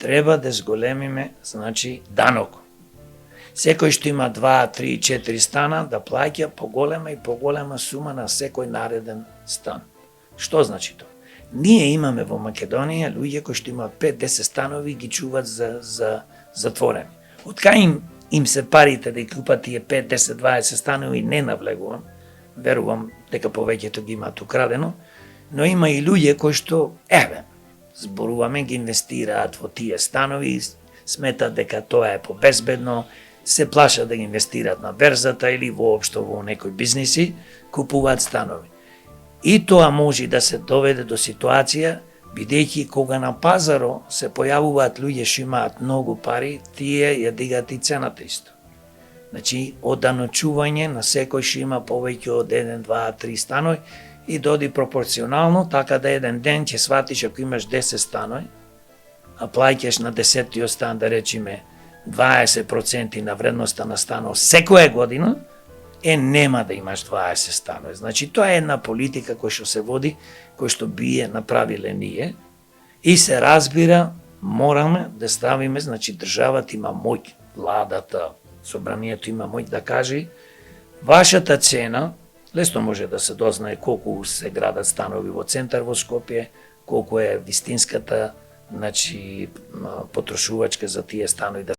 треба да зголемиме, значи, данок. Секој што има 2, 3, 4 стана да плаќа поголема и поголема сума на секој нареден стан. Што значи тоа? Ние имаме во Македонија луѓе кои што имаат 5-10 станови ги чуваат за затворени. Од кај им се парите да ги купат тие 5, 10, 20 станови не навлегувам, верувам дека повеќето ги имаат украдено, но има и луѓе кои што, зборуваме, ги инвестираат во тие станови, сметат дека тоа е побезбедно, се плашат да ги инвестираат на берзата или воопшто во некои бизниси, купуваат станови. И тоа може да се доведе до ситуација, бидејќи кога на пазаро се појавуваат луѓе што имаат многу пари, тие ја дигаат и цената исто. Значи, оданочување на секој што има повеќе од 1, 2, 3 станови и доди пропорционално, така да еден ден ќе сватиш ако имаш 10 станови, а плаќаш на 10-тиот стан, да речеме, 20% на вредноста на станот секоја година, нема да имаш 20 станови. Значи, тоа е една политика која што се води, која што бие направиле ние, и се разбира, мораме да ставиме, значи, државата има моќ, владата, собранието има моќ да каже, вашата цена, лесно може да се дознае колку се градат станови во центар во Скопје, колку е вистинската, значи, потрошувачка за тие станови.